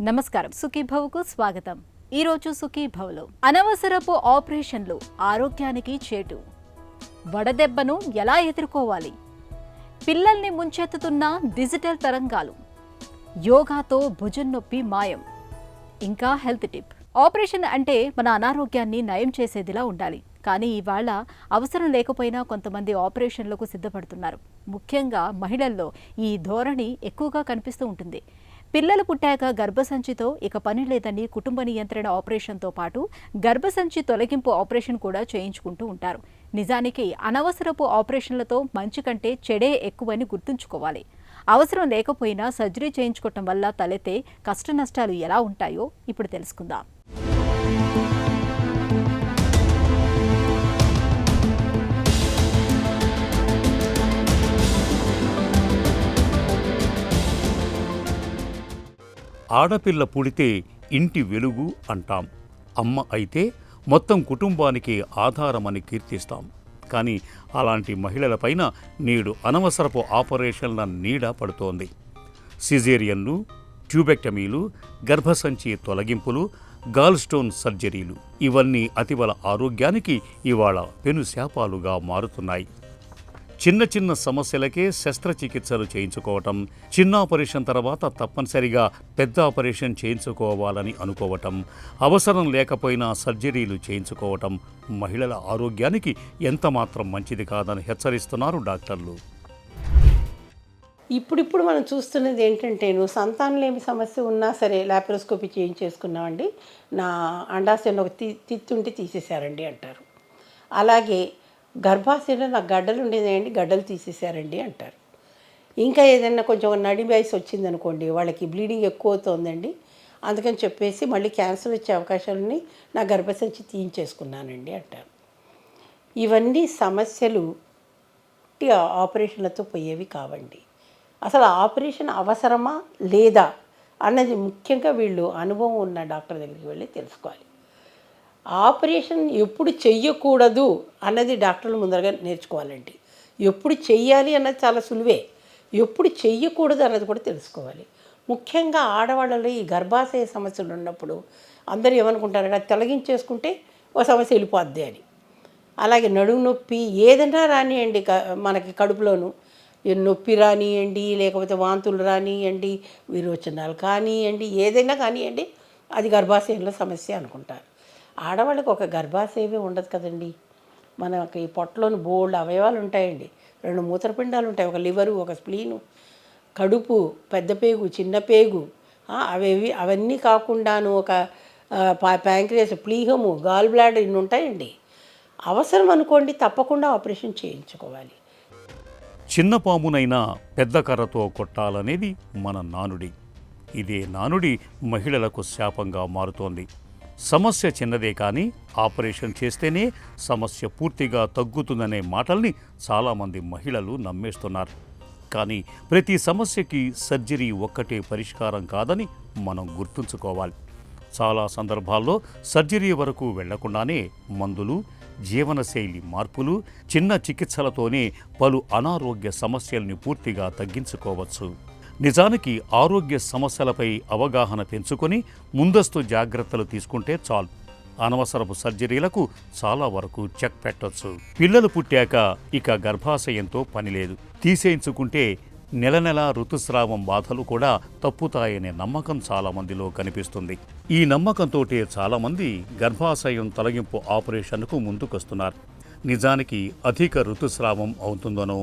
నమస్కారం, సుఖీభవకు స్వాగతం. ఈరోజు సుఖీభవలో అనవసరపు ఆపరేషన్లు ఆరోగ్యానికి చేటు, వడదెబ్బను ఎలా ఎదుర్కోవాలి, పిల్లల్ని ముంచెత్తుతున్న డిజిటల్ తరంగాలు, యోగాతో భుజం నొప్పి మాయం, ఇంకా హెల్త్ టిప్. ఆపరేషన్ అంటే మన అనారోగ్యాన్ని నయం చేసేదిలా ఉండాలి. కానీ ఇవాళ అవసరం లేకపోయినా కొంతమంది ఆపరేషన్లకు సిద్ధపడుతున్నారు. ముఖ్యంగా మహిళల్లో ఈ ధోరణి ఎక్కువగా కనిపిస్తూ ఉంటుంది. పిల్లలు పుట్టాక గర్భసంచితో ఇక పని లేదని కుటుంబ నియంత్రణ ఆపరేషన్తో పాటు గర్భసంచి తొలగింపు ఆపరేషన్ కూడా చేయించుకుంటూ ఉంటారు. నిజానికి అనవసరపు ఆపరేషన్లతో మంచి కంటే చెడే ఎక్కువని గుర్తుంచుకోవాలి. అవసరం లేకపోయినా సర్జరీ చేయించుకోవటం వల్ల తలెత్తే కష్ట నష్టాలు ఎలా ఉంటాయో ఇప్పుడు తెలుసుకుందాం. ఆడపిల్ల పుడితే ఇంటి వెలుగు అంటాం. అమ్మ అయితే మొత్తం కుటుంబానికి ఆధారమని కీర్తిస్తాం. కానీ అలాంటి మహిళలపైన నేడు అనవసరపు ఆపరేషన్ల నీడ పడుతోంది. సిజేరియన్లు, ట్యూబెక్టమీలు, గర్భసంచి తొలగింపులు, గాల్ స్టోన్ సర్జరీలు ఇవన్నీ అతివల ఆరోగ్యానికి ఇవాళ పెనుశాపాలుగా మారుతున్నాయి. చిన్న చిన్న సమస్యలకే శస్త్రచికిత్సలు చేయించుకోవటం, చిన్న ఆపరేషన్ తర్వాత తప్పనిసరిగా పెద్ద ఆపరేషన్ చేయించుకోవాలని అనుకోవటం, అవసరం లేకపోయినా సర్జరీలు చేయించుకోవటం మహిళల ఆరోగ్యానికి ఎంతమాత్రం మంచిది కాదని హెచ్చరిస్తున్నారు డాక్టర్లు. ఇప్పుడు మనం చూస్తున్నది ఏంటంటే, సంతానలేమి సమస్య ఉన్నా సరే లాప్రోస్కోపీ చేయించేసుకున్నామండి, నా అండాశయంలో ఒక తిత్తుంటే తీసేశారండి అంటారు. అలాగే గర్భాశయంలో నాకు గడ్డలు ఉండేదండి, గడ్డలు తీసేశారండి అంటారు. ఇంకా ఏదైనా కొంచెం నడి వయసు వచ్చిందనుకోండి, వాళ్ళకి బ్లీడింగ్ ఎక్కువ అవుతుందండి, అందుకని చెప్పేసి మళ్ళీ క్యాన్సర్ వచ్చే అవకాశాలని నా గర్భసంచి తీయించేసుకున్నానండి అంటారు. ఇవన్నీ సమస్యలు ఆపరేషన్లతో పోయేవి కావండి. అసలు ఆపరేషన్ అవసరమా లేదా అన్నది ముఖ్యంగా వీళ్ళు అనుభవం ఉన్న డాక్టర్ దగ్గరికి వెళ్ళి తెలుసుకోవాలి. ఆపరేషన్ ఎప్పుడు చెయ్యకూడదు అన్నది డాక్టర్లు ముందరగా నేర్చుకోవాలండి. ఎప్పుడు చెయ్యాలి అన్నది చాలా సులువే, ఎప్పుడు చెయ్యకూడదు అన్నది కూడా తెలుసుకోవాలి. ముఖ్యంగా ఆడవాళ్ళలో ఈ గర్భాశయ సమస్యలు ఉన్నప్పుడు అందరూ ఏమనుకుంటారంటే అది తొలగించేసుకుంటే ఒక సమస్య వెళ్ళిపోద్ది అని. అలాగే నడుము నొప్పి ఏదైనా రానియండి, మనకి కడుపులోను నొప్పి రానియండి, లేకపోతే వాంతులు రానియండి, విరోచనాలు కానివ్వండి, ఏదైనా కానివ్వండి, అది గర్భాశయంలో సమస్య అనుకుంటారు. ఆడవాళ్ళకి ఒక గర్భాశయమే ఉండదు కదండి. మనకి పొట్టలోని బోల్డ్ అవయవాలు ఉంటాయండి, 2 మూత్రపిండాలు ఉంటాయి, ఒక లివరు, ఒక స్ప్లీను, కడుపు, పెద్ద పేగు, చిన్న పేగు, అవన్నీ కాకుండాను ఒక ప్యాంక్రియాస్, ప్లీహము, గాల్ బ్లాడర్ ఇన్ని ఉంటాయండి. అవసరం అనుకోండి తప్పకుండా ఆపరేషన్ చేయించుకోవాలి. చిన్న పామునైనా పెద్ద కర్రతో కొట్టాలనేది మన నానుడి. ఇదే నానుడి మహిళలకు శాపంగా మారుతోంది. సమస్య చిన్నదే కానీ ఆపరేషన్ చేస్తేనే సమస్య పూర్తిగా తగ్గుతుందనే మాటల్ని చాలామంది మహిళలు నమ్మేస్తున్నారు. కానీ ప్రతి సమస్యకి సర్జరీ ఒక్కటే పరిష్కారం కాదని మనం గుర్తుంచుకోవాలి. చాలా సందర్భాల్లో సర్జరీ వరకు వెళ్లకుండానే మందులు, జీవనశైలి మార్పులు, చిన్న చికిత్సలతోనే పలు అనారోగ్య సమస్యల్ని పూర్తిగా తగ్గించుకోవచ్చు. నిజానికి ఆరోగ్య సమస్యలపై అవగాహన పెంచుకొని ముందస్తు జాగ్రత్తలు తీసుకుంటే చాలు. అనవసరపు సర్జరీలకు చాలా వరకు చెక్ పెట్టొచ్చు. పిల్లలు పుట్టాక ఇక గర్భాశయంతో పనిలేదు, తీసేయించుకుంటే నెల నెల ఋతుస్రావం బాధలు కూడా తప్పుతాయనే నమ్మకం చాలామందిలో కనిపిస్తుంది. ఈ నమ్మకంతోటే చాలామంది గర్భాశయం తొలగింపు ఆపరేషన్కు ముందుకొస్తున్నారు. నిజానికి అధిక ఋతుస్రావం అవుతుందనో,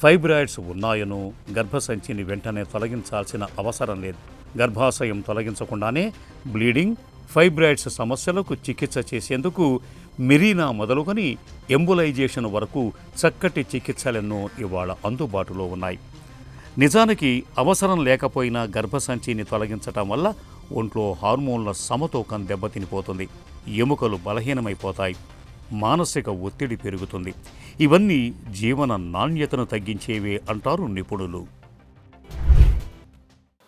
ఫైబ్రాయిడ్స్ ఉన్నాయనో గర్భసంచిని వెంటనే తొలగించాల్సిన అవసరం లేదు. గర్భాశయం తొలగించకుండానే బ్లీడింగ్, ఫైబ్రాయిడ్స్ సమస్యలకు చికిత్స చేసేందుకు మెరీనా మొదలుకొని ఎంబులైజేషన్ వరకు చక్కటి చికిత్సలెన్నో ఇవాళ అందుబాటులో ఉన్నాయి. నిజానికి అవసరం లేకపోయినా గర్భసంచిని తొలగించటం వల్ల ఒంట్లో హార్మోన్ల సమతూకం దెబ్బతినిపోతుంది, ఎముకలు బలహీనమైపోతాయి, మానసిక ఒత్తిడి పెరుగుతుంది. ఇవన్నీ జీవన నాణ్యతను తగ్గించేవే అంటారు నిపుణులు.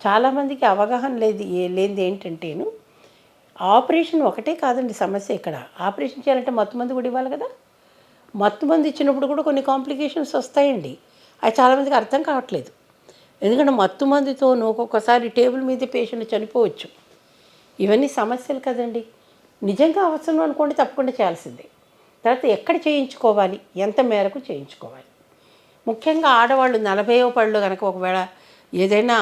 చాలామందికి అవగాహన లేనిది ఏంటంటేను, ఆపరేషన్ ఒకటే కాదండి సమస్య. ఇక్కడ ఆపరేషన్ చేయాలంటే మత్తుమందు కూడా ఇవ్వాలి కదా. మత్తుమందు ఇచ్చినప్పుడు కూడా కొన్ని కాంప్లికేషన్స్ వస్తాయండి. అది చాలామందికి అర్థం కావట్లేదు. ఎందుకంటే మత్తుమందుతో ఒక్కొక్కసారి టేబుల్ మీద పేషెంట్ చనిపోవచ్చు. ఇవన్నీ సమస్యలు కదండి. నిజంగా అవసరం అనుకోండి తప్పకుండా చేయాల్సిందే. తర్వాత ఎక్కడ చేయించుకోవాలి, ఎంత మేరకు చేయించుకోవాలి. ముఖ్యంగా ఆడవాళ్ళు 40వ పళ్ళు కనుక ఒకవేళ ఏదైనా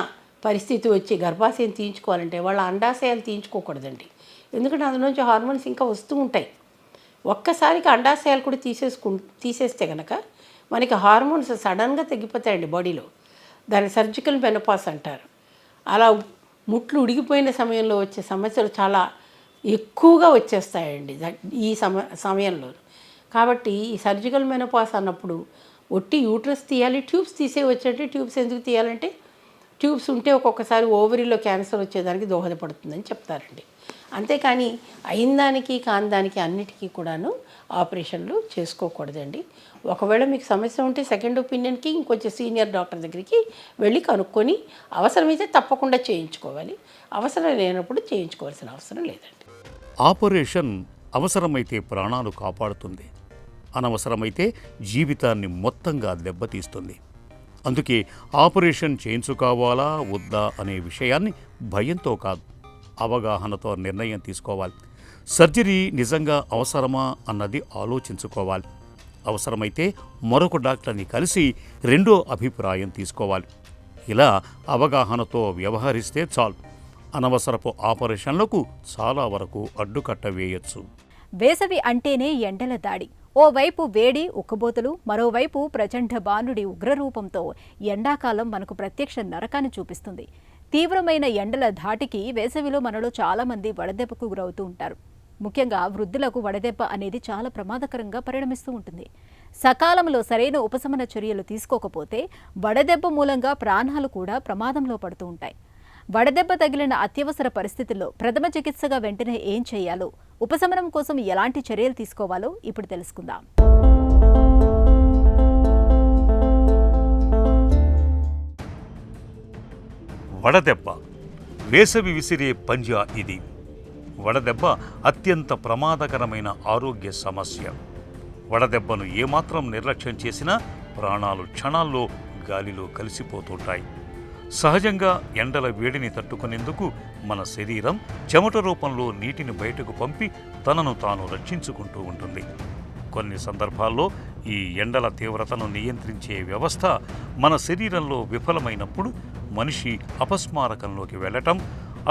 పరిస్థితి వచ్చి గర్భాశయం తీయించుకోవాలంటే వాళ్ళ అండాశయాలు తీయించుకోకూడదండి. ఎందుకంటే అందులోంచి హార్మోన్స్ ఇంకా వస్తూ ఉంటాయి. ఒక్కసారికి అండాశయాలు కూడా తీసేస్తే కనుక మనకి హార్మోన్స్ సడన్గా తగ్గిపోతాయండి బాడీలో. దాన్ని సర్జికల్ మెనోపాజ్ అంటారు. అలా ముట్లు ఉడిగిపోయిన సమయంలో వచ్చే సమస్యలు చాలా ఎక్కువగా వచ్చేస్తాయండి ఈ సమయంలో. కాబట్టి ఈ సర్జికల్ మెనోపాజ్ అన్నప్పుడు ఒట్టి యూట్రస్ తీయాలి, ట్యూబ్స్ తీసేయవచ్చంటే ట్యూబ్స్ ఎందుకు తీయాలంటే ట్యూబ్స్ ఉంటే ఒక్కొక్కసారి ఓవరీలో క్యాన్సర్ వచ్చేదానికి దోహదపడుతుందని చెప్తారండి. అంతేకాని అయిన దానికి కాని దానికి అన్నిటికీ కూడాను ఆపరేషన్లు చేసుకోకూడదండి. ఒకవేళ మీకు సమస్య ఉంటే సెకండ్ ఒపీనియన్కి ఇంకొంచెం సీనియర్ డాక్టర్ దగ్గరికి వెళ్ళి కనుక్కొని అవసరమైతే తప్పకుండా చేయించుకోవాలి. అవసరం లేనప్పుడు చేయించుకోవాల్సిన అవసరం లేదండి. ఆపరేషన్ అవసరమైతే ప్రాణాలు కాపాడుతుంది, అనవసరమైతే జీవితాన్ని మొత్తంగా దెబ్బతీస్తుంది. అందుకే ఆపరేషన్ చేయించుకోవాలా వద్దా అనే విషయాన్ని భయంతో కాదు, అవగాహనతో నిర్ణయం తీసుకోవాలి. సర్జరీ నిజంగా అవసరమా అన్నది ఆలోచించుకోవాలి. అవసరమైతే మరొక డాక్టర్ని కలిసి రెండో అభిప్రాయం తీసుకోవాలి. ఇలా అవగాహనతో వ్యవహరిస్తే చాలు, అనవసరపు ఆపరేషన్లకు చాలా వరకు అడ్డుకట్ట వేయొచ్చు. వేసవి అంటేనే ఎండల దాడి. ఓవైపు వేడి ఉక్కబోతలు, మరోవైపు ప్రచండ బాణుడి ఉగ్రరూపంతో ఎండాకాలం మనకు ప్రత్యక్ష నరకాన్ని చూపిస్తుంది. తీవ్రమైన ఎండల ధాటికి వేసవిలో మనలో చాలామంది వడదెబ్బకు గురవుతూ ఉంటారు. ముఖ్యంగా వృద్ధులకు వడదెబ్బ అనేది చాలా ప్రమాదకరంగా పరిణమిస్తూ ఉంటుంది. సకాలంలో సరైన ఉపశమన చర్యలు తీసుకోకపోతే వడదెబ్బ మూలంగా ప్రాణాలు కూడా ప్రమాదంలో పడుతూ ఉంటాయి. వడదెబ్బ తగిలిన అత్యవసర పరిస్థితుల్లో ప్రథమ చికిత్సగా వెంటనే ఏం చేయాలో, ఉపశమనం కోసం ఎలాంటి చర్యలు తీసుకోవాలో ఇప్పుడు తెలుసుకుందాం. వడదెబ్బ వేసవి విసిరే పంజా ఇది. వడదెబ్బ అత్యంత ప్రమాదకరమైన ఆరోగ్య సమస్య. వడదెబ్బను ఏమాత్రం నిర్లక్ష్యం చేసినా ప్రాణాలు క్షణాల్లో గాలిలో కలిసిపోతుంటాయి. సహజంగా ఎండల వేడిని తట్టుకునేందుకు మన శరీరం చెమట రూపంలో నీటిని బయటకు పంపి తనను తాను రక్షించుకుంటూ ఉంటుంది. కొన్ని సందర్భాల్లో ఈ ఎండల తీవ్రతను నియంత్రించే వ్యవస్థ మన శరీరంలో విఫలమైనప్పుడు మనిషి అపస్మారకంలోకి వెళ్ళటం,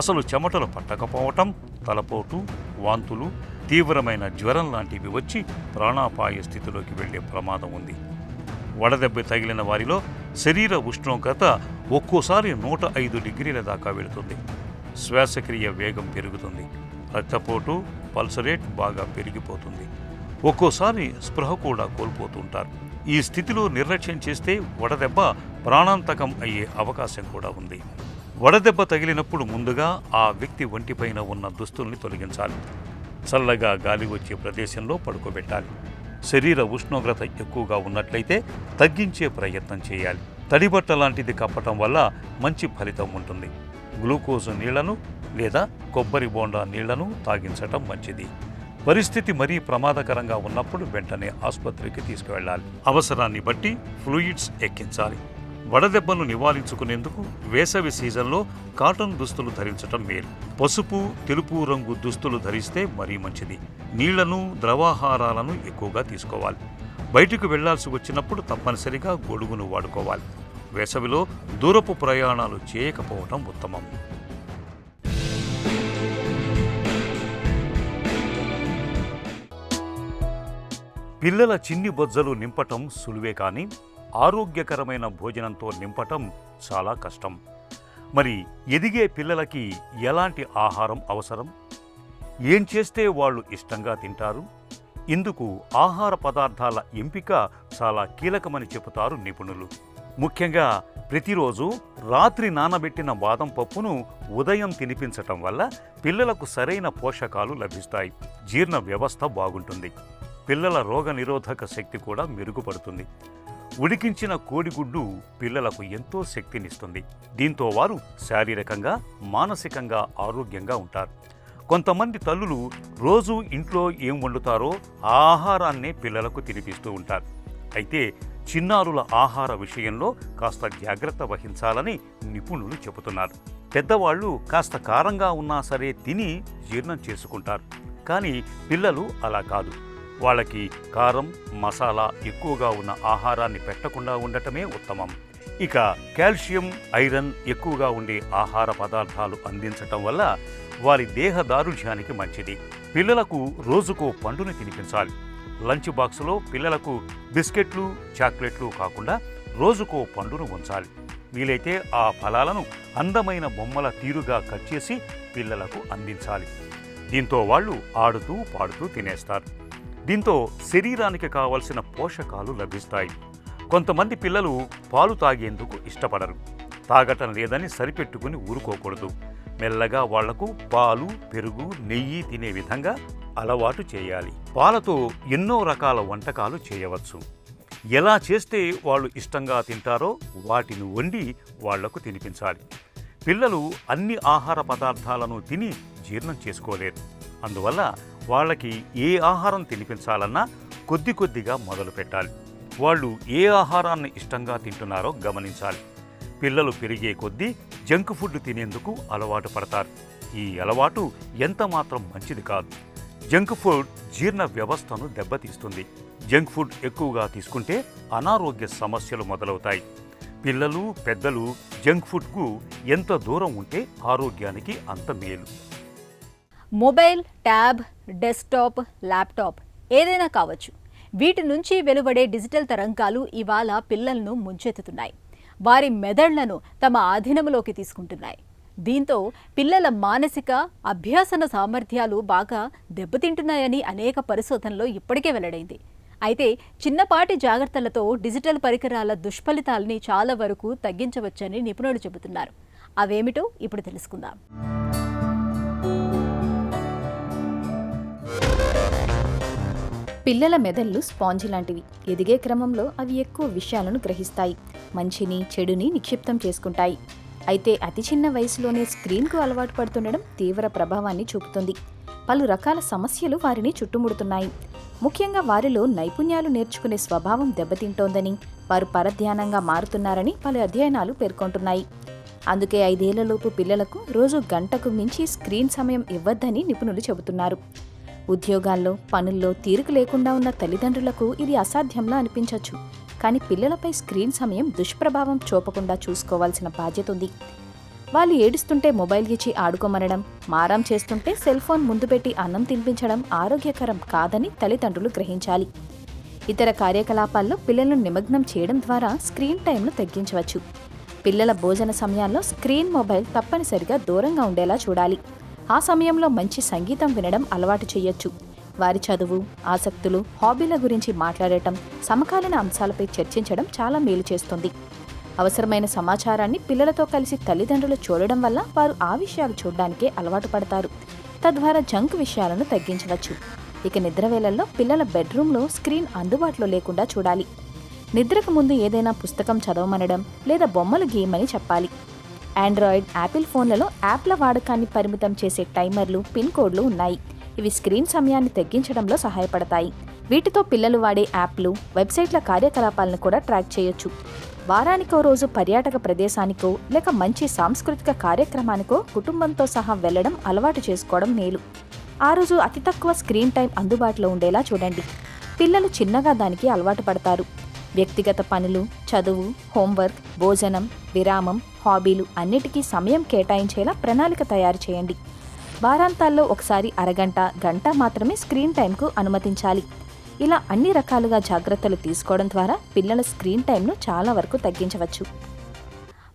అసలు చెమటలు పట్టకపోవటం, తలపోటు, వాంతులు, తీవ్రమైన జ్వరం లాంటివి వచ్చి ప్రాణాపాయ స్థితిలోకి వెళ్లే ప్రమాదం ఉంది. వడదెబ్బ తగిలిన వారిలో శరీర ఉష్ణోగ్రత ఒక్కోసారి 105 డిగ్రీల దాకా వెళుతుంది. శ్వాసక్రియ వేగం పెరుగుతుంది. రక్తపోటు, పల్స్ రేట్ బాగా పెరిగిపోతుంది. ఒక్కోసారి స్పృహ కూడా కోల్పోతుంటారు. ఈ స్థితిలో నిర్లక్ష్యం చేస్తే వడదెబ్బ ప్రాణాంతకం అయ్యే అవకాశం కూడా ఉంది. వడదెబ్బ తగిలినప్పుడు ముందుగా ఆ వ్యక్తి ఒంటిపైన ఉన్న దుస్తుల్ని తొలగించాలి. చల్లగా గాలి వచ్చే ప్రదేశంలో పడుకోబెట్టాలి. శరీర ఉష్ణోగ్రత ఎక్కువగా ఉన్నట్లయితే తగ్గించే ప్రయత్నం చేయాలి. తడిబట్ట లాంటిది కప్పటం వల్ల మంచి ఫలితం ఉంటుంది. గ్లూకోజ్ నీళ్లను లేదా కొబ్బరి బోండా నీళ్లను తాగించటం మంచిది. పరిస్థితి మరీ ప్రమాదకరంగా ఉన్నప్పుడు వెంటనే ఆసుపత్రికి తీసుకువెళ్ళాలి. అవసరాన్ని బట్టి ఫ్లూయిడ్స్ ఎక్కించాలి. వడదెబ్బను నివారించుకునేందుకు వేసవి సీజన్లో కాటన్ దుస్తులు ధరించటం మేలు. పసుపు, తెలుపు రంగు దుస్తులు ధరిస్తే మరీ మంచిది. నీళ్లను, ద్రవాహారాలను ఎక్కువగా తీసుకోవాలి. బయటకు వెళ్లాల్సి వచ్చినప్పుడు తప్పనిసరిగా గొడుగును వాడుకోవాలి. వేసవిలో దూరపు ప్రయాణాలు చేయకపోవటం ఉత్తమం. పిల్లల చిన్ని బొజ్జలు నింపటం సులువే కానీ ఆరోగ్యకరమైన భోజనంతో నింపటం చాలా కష్టం. మరి ఎదిగే పిల్లలకి ఎలాంటి ఆహారం అవసరం? ఏం చేస్తే వాళ్ళు ఇష్టంగా తింటారు? ఇందుకు ఆహార పదార్థాల ఎంపిక చాలా కీలకమని చెబుతారు నిపుణులు. ముఖ్యంగా ప్రతిరోజు రాత్రి నానబెట్టిన బాదం పప్పును ఉదయం తినిపించటం వల్ల పిల్లలకు సరైన పోషకాలు లభిస్తాయి. జీర్ణ వ్యవస్థ బాగుంటుంది. పిల్లల రోగనిరోధక శక్తి కూడా మెరుగుపడుతుంది. ఉడికించిన కోడిగుడ్డు పిల్లలకు ఎంతో శక్తినిస్తుంది. దీంతో వారు శారీరకంగా, మానసికంగా ఆరోగ్యంగా ఉంటారు. కొంతమంది తల్లులు రోజు ఇంట్లో ఏం వండుతారో ఆ ఆహారాన్నే పిల్లలకు తినిపిస్తూ ఉంటారు. అయితే చిన్నారుల ఆహార విషయంలో కాస్త జాగ్రత్త వహించాలని నిపుణులు చెబుతున్నారు. పెద్దవాళ్ళు కాస్త కారంగా ఉన్నా సరే తిని జీర్ణం చేసుకుంటారు. కానీ పిల్లలు అలా కాదు. వాళ్ళకి కారం, మసాలా ఎక్కువగా ఉన్న ఆహారాన్ని పెట్టకుండా ఉండటమే ఉత్తమం. ఇక కాల్షియం, ఐరన్ ఎక్కువగా ఉండే ఆహార పదార్థాలు అందించటం వల్ల వారి దేహ దారుఢ్యానికి మంచిది. పిల్లలకు రోజుకో పండుని తినిపించాలి. లంచ్ బాక్సులో పిల్లలకు బిస్కెట్లు, చాక్లెట్లు కాకుండా రోజుకో పండును ఉంచాలి. వీలైతే ఆ ఫలాలను అందమైన బొమ్మల తీరుగా కట్ చేసి పిల్లలకు అందించాలి. దీంతో వాళ్ళు ఆడుతూ పాడుతూ తినేస్తారు. దీంతో శరీరానికి కావలసిన పోషకాలు లభిస్తాయి. కొంతమంది పిల్లలు పాలు తాగేందుకు ఇష్టపడరు. తాగటం లేదని సరిపెట్టుకుని ఊరుకోకూడదు. మెల్లగా వాళ్లకు పాలు, పెరుగు, నెయ్యి తినే విధంగా అలవాటు చేయాలి. పాలతో ఎన్నో రకాల వంటకాలు చేయవచ్చు. ఎలా చేస్తే వాళ్ళు ఇష్టంగా తింటారో వాటిని వండి వాళ్లకు తినిపించాలి. పిల్లలు అన్ని ఆహార పదార్థాలను తిని జీర్ణం చేసుకోలేరు. అందువల్ల వాళ్ళకి ఏ ఆహారం తినిపించాలన్నా కొద్ది కొద్దిగా మొదలు పెట్టాలి. వాళ్ళు ఏ ఆహారాన్ని ఇష్టంగా తింటున్నారో గమనించాలి. పిల్లలు పెరిగే కొద్దీ జంక్ ఫుడ్ తినేందుకు అలవాటు పడతారు. ఈ అలవాటు ఎంత మాత్రం మంచిది కాదు. జంక్ ఫుడ్ జీర్ణ వ్యవస్థను దెబ్బతీస్తుంది. జంక్ ఫుడ్ ఎక్కువగా తీసుకుంటే అనారోగ్య సమస్యలు మొదలవుతాయి. పిల్లలు, పెద్దలు జంక్ ఫుడ్కు ఎంత దూరం ఉంటే ఆరోగ్యానికి అంత మేలు. మొబైల్, ట్యాబ్, డెస్క్టాప్, ల్యాప్టాప్ ఏదైనా కావచ్చు, వీటి నుంచి వెలువడే డిజిటల్ తరంగాలు ఇవాళ పిల్లలను ముంచెత్తుతున్నాయి. వారి మెదళ్లను తమ ఆధీనంలోకి తీసుకుంటున్నాయి. దీంతో పిల్లల మానసిక, అభ్యాసన సామర్థ్యాలు బాగా దెబ్బతింటున్నాయని అనేక పరిశోధనలో ఇప్పటికే వెల్లడైంది. అయితే చిన్నపాటి జాగ్రత్తలతో డిజిటల్ పరికరాల దుష్ఫలితాల్ని చాలా వరకు తగ్గించవచ్చని నిపుణులు చెబుతున్నారు. అవేమిటో ఇప్పుడు తెలుసుకుందాం. పిల్లల మెదళ్ళు స్పాంజి లాంటివి. ఎదిగే క్రమంలో అవి ఎక్కువ విషయాలను గ్రహిస్తాయి, మంచిని చెడుని నిక్షిప్తం చేసుకుంటాయి. అయితే అతి చిన్న వయసులోనే స్క్రీన్కు అలవాటు పడుతుండడం తీవ్ర ప్రభావాన్ని చూపుతుంది. పలు రకాల సమస్యలు వారిని చుట్టుముడుతున్నాయి. ముఖ్యంగా వారిలో నైపుణ్యాలు నేర్చుకునే స్వభావం దెబ్బతింటోందని, వారు పరధ్యానంగా మారుతున్నారని పలు అధ్యయనాలు పేర్కొంటున్నాయి. అందుకే 5 ఏళ్లలోపు పిల్లలకు రోజు గంటకు మించి స్క్రీన్ సమయం ఇవ్వద్దని నిపుణులు చెబుతున్నారు. ఉద్యోగాల్లో, పనుల్లో తీరిక లేకుండా ఉన్న తల్లిదండ్రులకు ఇది అసాధ్యంలా అనిపించవచ్చు. కానీ పిల్లలపై స్క్రీన్ సమయం దుష్ప్రభావం చూపకుండా చూసుకోవాల్సిన బాధ్యత ఉంది. వాళ్ళు ఏడుస్తుంటే మొబైల్ ఇచ్చి ఆడుకోమనడం, మారం చేస్తుంటే సెల్ ఫోన్ ముందు పెట్టి అన్నం తినిపించడం ఆరోగ్యకరం కాదని తల్లిదండ్రులు గ్రహించాలి. ఇతర కార్యకలాపాల్లో పిల్లలను నిమగ్నం చేయడం ద్వారా స్క్రీన్ టైంను తగ్గించవచ్చు. పిల్లల భోజన సమయాల్లో స్క్రీన్, మొబైల్ తప్పనిసరిగా దూరంగా ఉండేలా చూడాలి. ఆ సమయంలో మంచి సంగీతం వినడం అలవాటు చేయొచ్చు. వారి చదువు, ఆసక్తులు, హాబీల గురించి మాట్లాడటం, సమకాలీన అంశాలపై చర్చించడం చాలా మేలు చేస్తుంది. అవసరమైన సమాచారాన్ని పిల్లలతో కలిసి తల్లిదండ్రులు చూడడం వల్ల వారు ఆ విషయాలు చూడడానికే అలవాటు పడతారు. తద్వారా జంక్ విషయాలను తగ్గించవచ్చు. ఇక నిద్రవేళల్లో పిల్లల బెడ్రూమ్లో స్క్రీన్ అందుబాటులో లేకుండా చూడాలి. నిద్రకు ముందు ఏదైనా పుస్తకం చదవమనడం లేదా బొమ్మలు గీయమని చెప్పాలి. ఆండ్రాయిడ్, యాపిల్ ఫోన్లలో యాప్ల వాడకాన్ని పరిమితం చేసే టైమర్లు, పిన్ కోడ్లు ఉన్నాయి. ఇవి స్క్రీన్ సమయాన్ని తగ్గించడంలో సహాయపడతాయి. వీటితో పిల్లలు వాడే యాప్లు, వెబ్సైట్ల కార్యకలాపాలను కూడా ట్రాక్ చేయొచ్చు. వారానికో రోజు పర్యాటక ప్రదేశానికో లేక మంచి సాంస్కృతిక కార్యక్రమానికో కుటుంబంతో సహా వెళ్లడం అలవాటు చేసుకోవడం మేలు. ఆ రోజు అతి తక్కువ స్క్రీన్ టైం అందుబాటులో ఉండేలా చూడండి. పిల్లలు చిన్నగా దానికి అలవాటు పడతారు. వ్యక్తిగత పనులు, చదువు, హోంవర్క్, భోజనం, విరామం, హాబీలు అన్నిటికీ సమయం కేటాయించేలా ప్రణాళిక తయారు చేయండి. వారాంతాల్లో ఒకసారి అరగంట, గంట మాత్రమే స్క్రీన్ టైంకు అనుమతించాలి. ఇలా అన్ని రకాలుగా జాగ్రత్తలు తీసుకోవడం ద్వారా పిల్లల స్క్రీన్ టైంను చాలా వరకు తగ్గించవచ్చు.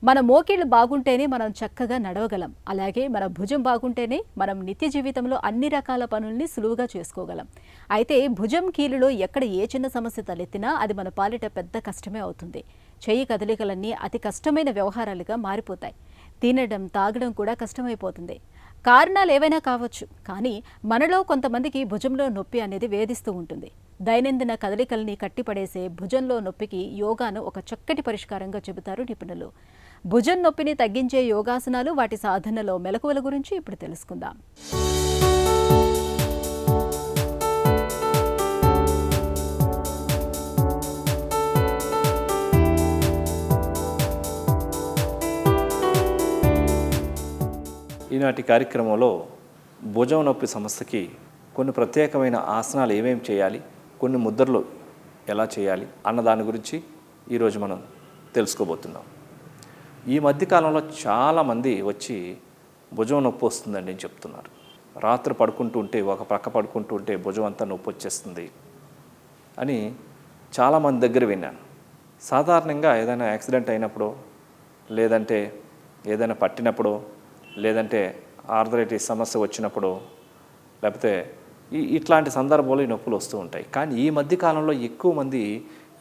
మన మోకేళ్లు బాగుంటేనే మనం చక్కగా నడవగలం. అలాగే మన భుజం బాగుంటేనే మనం నిత్య జీవితంలో అన్ని రకాల పనుల్ని సులువుగా చేసుకోగలం. అయితే భుజం, కీలులో ఎక్కడ ఏ చిన్న సమస్య తలెత్తినా అది మన పాలిట పెద్ద కష్టమే అవుతుంది. చెయ్యి కదలికలన్నీ అతి కష్టమైన వ్యవహారాలుగా మారిపోతాయి. తినడం, తాగడం కూడా కష్టమైపోతుంది. కారణాలు ఏవైనా కావచ్చు, కానీ మనలో కొంతమందికి భుజంలో నొప్పి అనేది వేధిస్తూ ఉంటుంది. దైనందిన కదలికల్ని కట్టిపడేసే భుజంలో నొప్పికి యోగాను ఒక చక్కటి పరిష్కారంగా చెబుతారు నిపుణులు. భుజం నొప్పిని తగ్గించే యోగాసనాలు, వాటి సాధనలో మెలకువల గురించి ఇప్పుడు తెలుసుకుందాం. ఈనాటి కార్యక్రమంలో భుజం నొప్పి సమస్యకి కొన్ని ప్రత్యేకమైన ఆసనాలు ఏమేమి చేయాలి, కొన్ని ముద్రలు ఎలా చేయాలి అన్న దాని గురించి ఈరోజు మనం తెలుసుకోబోతున్నాం. ఈ మధ్యకాలంలో చాలామంది వచ్చి భుజం నొప్పి వస్తుందండి అని చెప్తున్నారు. రాత్రి పడుకుంటూ ఉంటే, ఒక ప్రక్క పడుకుంటూ ఉంటే భుజం అంతా నొప్పి వచ్చేస్తుంది అని చాలామంది దగ్గర విన్నాను. సాధారణంగా ఏదైనా యాక్సిడెంట్ అయినప్పుడు, లేదంటే ఏదైనా పట్టినప్పుడు, లేదంటే ఆర్థరైటిస్ సమస్య వచ్చినప్పుడు, లేకపోతే ఇట్లాంటి సందర్భంలో ఈ నొప్పులు వస్తూ ఉంటాయి. కానీ ఈ మధ్యకాలంలో ఎక్కువ మంది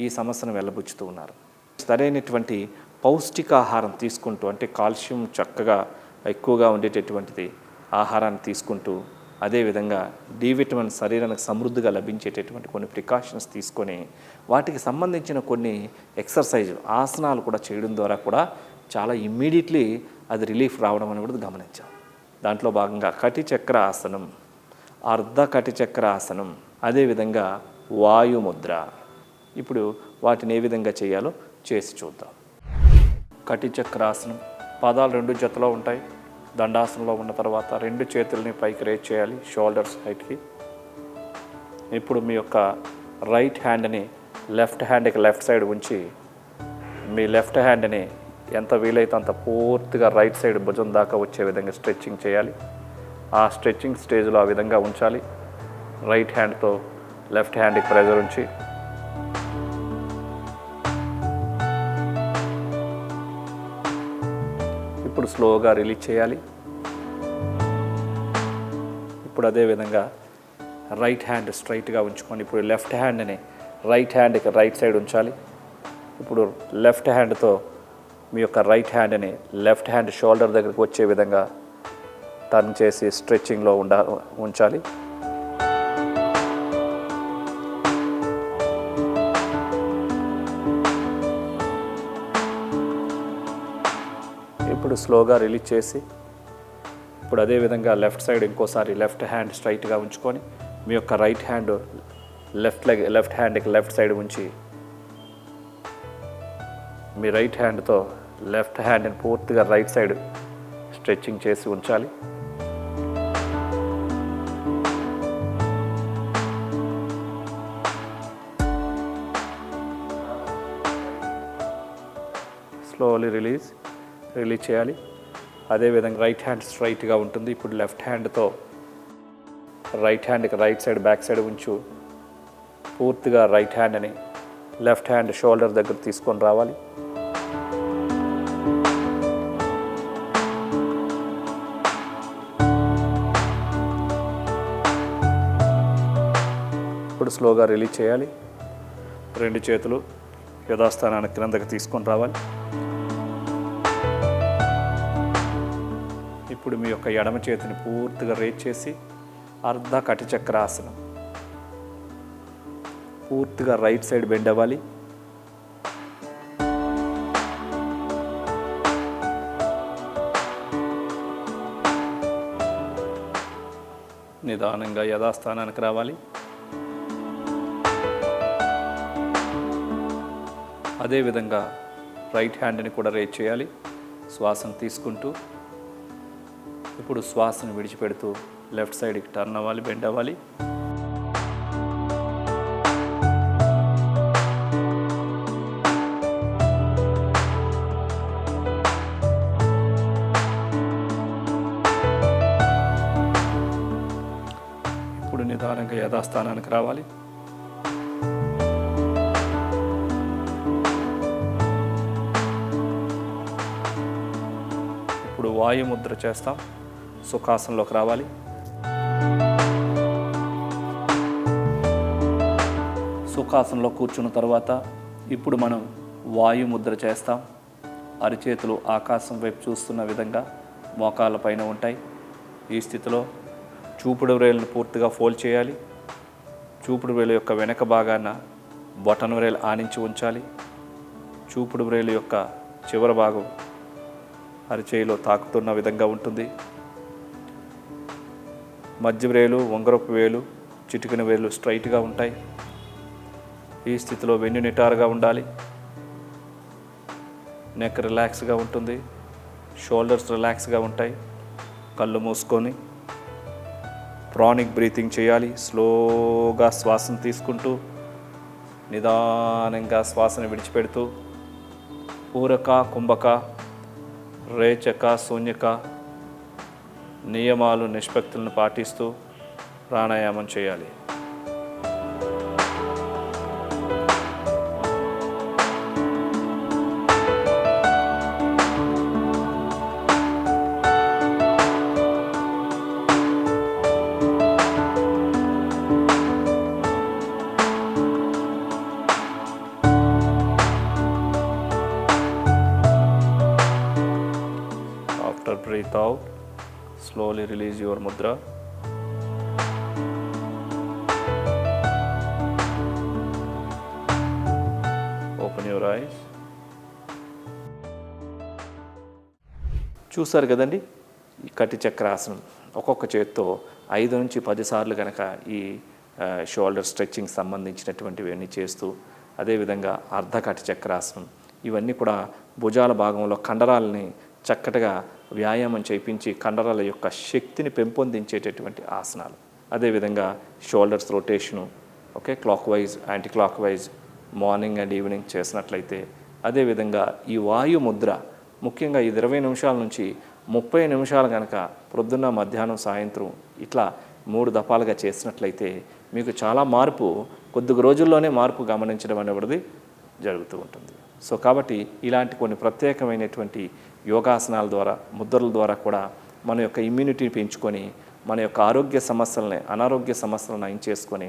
ఈ సమస్యను వెళ్ళబుచ్చుతూ ఉన్నారు. సరైనటువంటి పౌష్టికాహారం తీసుకుంటూ, అంటే కాల్షియం చక్కగా ఎక్కువగా ఉండేటటువంటిది ఆహారాన్ని తీసుకుంటూ, అదేవిధంగా డి విటమిన్ శరీరానికి సమృద్ధిగా లభించేటటువంటి కొన్ని ప్రికాషన్స్ తీసుకొని, వాటికి సంబంధించిన కొన్ని ఎక్సర్సైజులు, ఆసనాలు కూడా చేయడం ద్వారా కూడా చాలా ఇమ్మీడియట్లీ అది రిలీఫ్ రావడం అని కూడా గమనించాం. దాంట్లో భాగంగా కటిచక్ర ఆసనం, అర్ధ కటిచక్ర ఆసనం, అదేవిధంగా వాయుముద్ర. ఇప్పుడు వాటిని ఏ విధంగా చేయాలో చేసి చూద్దాం. కటిచక్రాసనం, పాదాలు 2 జతలో ఉంటాయి. దండాసనంలో ఉన్న తర్వాత 2 చేతుల్ని పైకి రేజ్ చేయాలి, షోల్డర్స్ హైట్కి. ఇప్పుడు మీ యొక్క రైట్ హ్యాండ్ని లెఫ్ట్ హ్యాండ్కి లెఫ్ట్ సైడ్ ఉంచి, మీ లెఫ్ట్ హ్యాండ్ని ఎంత వీలైతే అంత పూర్తిగా రైట్ సైడ్ భుజం దాకా వచ్చే విధంగా స్ట్రెచ్చింగ్ చేయాలి. ఆ స్ట్రెచ్చింగ్ స్టేజ్లో ఆ విధంగా ఉంచాలి. రైట్ హ్యాండ్తో లెఫ్ట్ హ్యాండ్కి ప్రెజర్ ఉంచి, ఇప్పుడు స్లోగా రిలీజ్ చేయాలి. ఇప్పుడు అదేవిధంగా రైట్ హ్యాండ్ స్ట్రైట్గా ఉంచుకొని, ఇప్పుడు లెఫ్ట్ హ్యాండ్ని రైట్ హ్యాండ్కి రైట్ సైడ్ ఉంచాలి. ఇప్పుడు లెఫ్ట్ హ్యాండ్తో మీ యొక్క రైట్ హ్యాండ్ని లెఫ్ట్ హ్యాండ్ షోల్డర్ దగ్గరికి వచ్చే విధంగా టర్న్ చేసి స్ట్రెచ్చింగ్లో ఉంచాలి. ఇప్పుడు స్లోగా రిలీజ్ చేసి, ఇప్పుడు అదేవిధంగా లెఫ్ట్ సైడ్ ఇంకోసారి లెఫ్ట్ హ్యాండ్ స్ట్రైట్గా ఉంచుకొని, మీ యొక్క రైట్ హ్యాండ్ లెఫ్ట్ హ్యాండ్కి లెఫ్ట్ సైడ్ ఉంచి, మీ రైట్ హ్యాండ్తో లెఫ్ట్ హ్యాండ్ని పూర్తిగా రైట్ సైడ్ స్ట్రెచ్చింగ్ చేసి ఉంచాలి. స్లోలీ రిలీజ్ చేయాలి. అదేవిధంగా రైట్ హ్యాండ్ స్ట్రైట్గా ఉంటుంది. ఇప్పుడు లెఫ్ట్ హ్యాండ్తో రైట్ హ్యాండ్కి రైట్ సైడ్ బ్యాక్ సైడ్ ఉంచు, పూర్తిగా రైట్ హ్యాండ్ని లెఫ్ట్ హ్యాండ్ షోల్డర్ దగ్గర తీసుకొని రావాలి. ఇప్పుడు స్లోగా రిలీజ్ చేయాలి. 2 చేతులు యథాస్థానానికి క్రిందకి తీసుకొని రావాలి. ఇప్పుడు మీ యొక్క ఎడమ చేతిని పూర్తిగా రేజ్ చేసి అర్ధ కటిచక్రాసనం, పూర్తిగా రైట్ సైడ్ బెండ్ అవ్వాలి. నిదానంగా యథాస్థానానికి రావాలి. అదేవిధంగా రైట్ హ్యాండ్ని కూడా రేజ్ చేయాలి, శ్వాసను తీసుకుంటూ. ఇప్పుడు శ్వాసను విడిచిపెడుతూ లెఫ్ట్ సైడ్కి టర్న్ అవ్వాలి, బెండ్ అవ్వాలి. ఇప్పుడు నిదానంగా యథాస్థానానికి రావాలి. ఇప్పుడు వాయుముద్ర చేస్తాం. సుఖాసనంలోకి రావాలి. సుఖాసనంలో కూర్చున్న తర్వాత ఇప్పుడు మనం వాయుముద్ర చేస్తాం. అరిచేతులు ఆకాశం వైపు చూస్తున్న విధంగా మోకాళ్ళ పైన ఉంటాయి. ఈ స్థితిలో చూపుడు వేలును పూర్తిగా ఫోల్డ్ చేయాలి. చూపుడు వేలు యొక్క వెనక భాగాన బొటన వేలు ఆనించి ఉంచాలి. చూపుడు వేలు యొక్క చివరి భాగం అరిచేయిలో తాకుతున్న విధంగా ఉంటుంది. మధ్య వేలు, ఉంగరపు వేలు, చిటికెన వేలు స్ట్రైట్గా ఉంటాయి. ఈ స్థితిలో వెన్ను నిటారుగా ఉండాలి. నెక్ రిలాక్స్గా ఉంటుంది. షోల్డర్స్ రిలాక్స్గా ఉంటాయి. కళ్ళు మూసుకొని ప్రానిక్ బ్రీతింగ్ చేయాలి. స్లోగా శ్వాసను తీసుకుంటూ నిదానంగా శ్వాసను విడిచిపెడుతూ పూరక, కుంభక, రేచక, శూన్యక నియమాలు, నిష్పత్తులను పాటిస్తూ ప్రాణాయామం చేయాలి. After breathe out, slowly release your mudra. Open your eyes. చూసారు కదండి ఈ కటి చక్రాసనం. ఒక్కొక్క చేత్తో 5 నుంచి 10 సార్లు కనుక ఈ షోల్డర్ స్ట్రెచ్చింగ్ సంబంధించినటువంటివన్నీ చేస్తూ, అదేవిధంగా అర్ధకటి చక్రాసనం, ఇవన్నీ కూడా భుజాల భాగంలో కండరాలని చక్కటిగా వ్యాయామం చేయించి కండరాల యొక్క శక్తిని పెంపొందించేటటువంటి ఆసనాలు. అదేవిధంగా shoulders rotation, okay, clock wise, anti clock wise morning and evening చేసినట్లయితే, అదేవిధంగా ఈ వాయు ముద్ర ముఖ్యంగా ఈ 20 నిమిషాల నుంచి 30 నిమిషాలు కనుక ప్రొద్దున్న, మధ్యాహ్నం, సాయంత్రం ఇట్లా 3 దఫాలుగా చేసినట్లయితే మీకు చాలా మార్పు, కొద్ది రోజుల్లోనే మార్పు గమనించడం అనేది జరుగుతూ ఉంటుంది. సో కాబట్టి ఇలాంటి కొన్ని ప్రత్యేకమైనటువంటి యోగాసనాల ద్వారా, ముద్రల ద్వారా కూడా మన యొక్క ఇమ్యూనిటీని పెంచుకొని మన యొక్క ఆరోగ్య సమస్యలని, అనారోగ్య సమస్యలను నయం చేసుకొని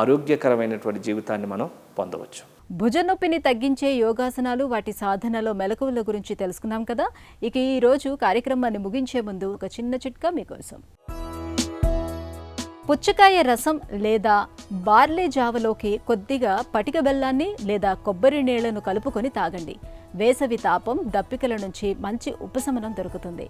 ఆరోగ్యకరమైనటువంటి జీవితాన్ని మనం పొందవచ్చు. భుజ నొప్పిని తగ్గించే యోగాసనాలు, వాటి సాధనలో మెలకువల గురించి తెలుసుకున్నాం కదా. ఇక ఈ రోజు కార్యక్రమాన్ని ముగించే ముందు ఒక చిన్న చిట్కా మీకోసం. పుచ్చకాయ రసం లేదా బార్లీ జావలోకి కొద్దిగా పటిక బెల్లాన్ని లేదా కొబ్బరి నీళ్లను కలుపుకొని తాగండి. వేసవి తాపం, దప్పికల నుంచి మంచి ఉపశమనం దొరుకుతుంది.